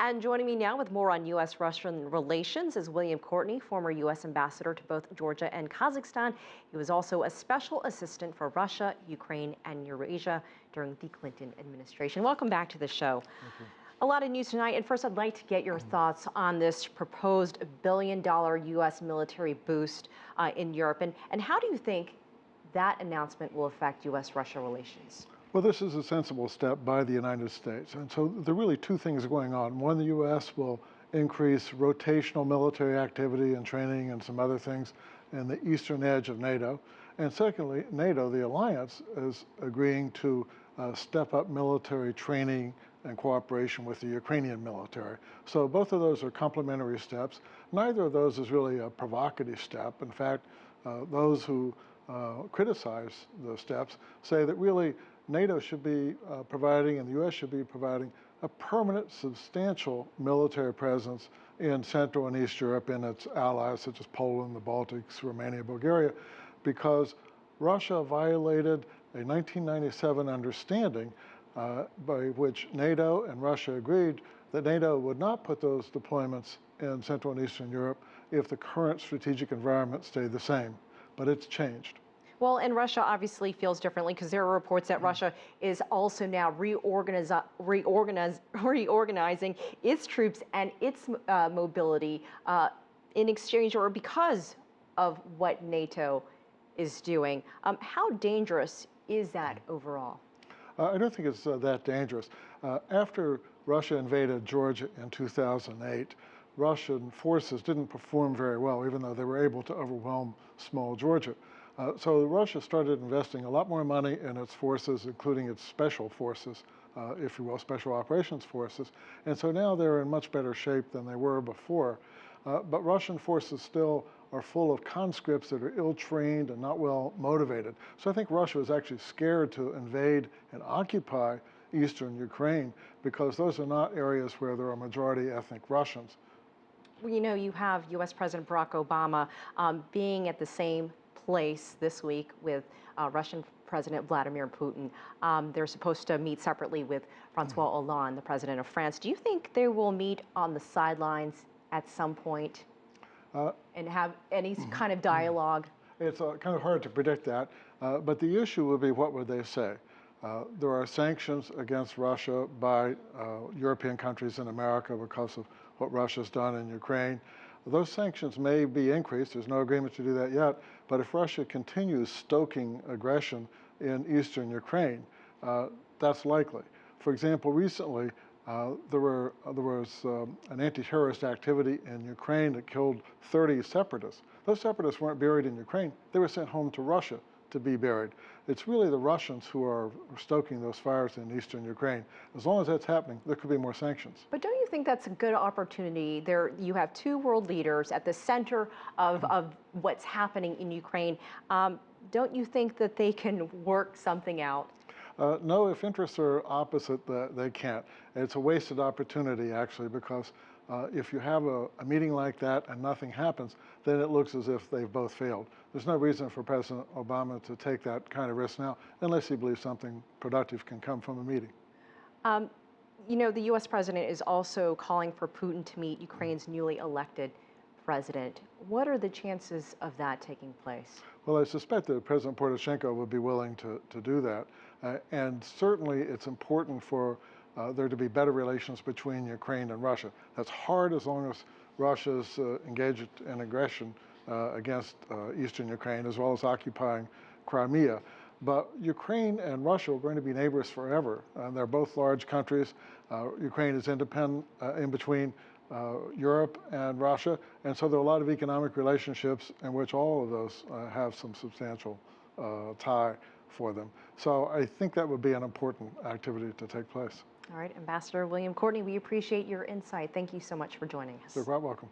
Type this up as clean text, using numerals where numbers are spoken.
And joining me now with more on U.S.-Russian relations is William Courtney, former U.S. ambassador to both Georgia and Kazakhstan. He was also a special assistant for Russia, Ukraine, and Eurasia during the Clinton administration. Welcome back to the show. Thank you. A lot of news tonight, and first I'd like to get your thoughts on this proposed $1 billion U.S. military boost in Europe, and how do you think that announcement will affect U.S.-Russia relations? Well, this is a sensible step by the United States. And so there are really two things going on. One, the U.S. will increase rotational military activity and training and some other things in the eastern edge of NATO. And secondly, NATO, the alliance, is agreeing to step up military training and cooperation with the Ukrainian military. So both of those are complementary steps. Neither of those is really a provocative step. In fact, those who criticize the steps say that really NATO should be providing, and the U.S. should be providing, a permanent, substantial military presence in Central and East Europe and its allies, such as Poland, the Baltics, Romania, Bulgaria, because Russia violated a 1997 understanding by which NATO and Russia agreed that NATO would not put those deployments in Central and Eastern Europe if the current strategic environment stayed the same. But it's changed. Well, and Russia obviously feels differently because there are reports that Russia is also now reorganizing its troops and its mobility in exchange or because of what NATO is doing. How dangerous is that overall? I don't think it's that dangerous. After Russia invaded Georgia in 2008, Russian forces didn't perform very well, even though they were able to overwhelm small Georgia. So Russia started investing a lot more money in its forces, including its special forces, if you will, special operations forces. And so now they're in much better shape than they were before. But Russian forces still are full of conscripts that are ill-trained and not well motivated. So I think Russia is actually scared to invade and occupy eastern Ukraine because those are not areas where there are majority ethnic Russians. Well, you know, you have U.S. President Barack Obama being at the same place this week with Russian President Vladimir Putin. They're supposed to meet separately with Francois Hollande, the president of France. Do you think they will meet on the sidelines at some point and have any kind of dialogue? It's kind of hard to predict that, but the issue will be, what would they say? There are sanctions against Russia by European countries and America because of what Russia's done in Ukraine. Those sanctions may be increased. There's no agreement to do that yet. But if Russia continues stoking aggression in eastern Ukraine, that's likely. For example, recently there was an anti-terrorist activity in Ukraine that killed 30 separatists. Those separatists weren't buried in Ukraine. They were sent home to Russia to be buried. It's really the Russians who are stoking those fires in eastern Ukraine. As long as that's happening, there could be more sanctions. But don't you think that's a good opportunity? There, you have two world leaders at the center of what's happening in Ukraine. Don't you think that they can work something out? No, if interests are opposite, they can't. It's a wasted opportunity, actually, because if you have a meeting like that and nothing happens, then it looks as if they've both failed. There's no reason for President Obama to take that kind of risk now, unless he believes something productive can come from a meeting. You know, the U.S. president is also calling for Putin to meet Ukraine's newly elected president. What are the chances of that taking place? Well, I suspect that President Poroshenko would be willing to do that. And certainly it's important for there to be better relations between Ukraine and Russia. That's hard as long as Russia's engaged in aggression against eastern Ukraine, as well as occupying Crimea. But Ukraine and Russia are going to be neighbors forever. They're both large countries. Ukraine is independent in between Europe and Russia, and so there are a lot of economic relationships in which all of those have some substantial tie for them. So I think that would be an important activity to take place. All right, Ambassador William Courtney, we appreciate your insight. Thank you so much for joining us. You're quite welcome.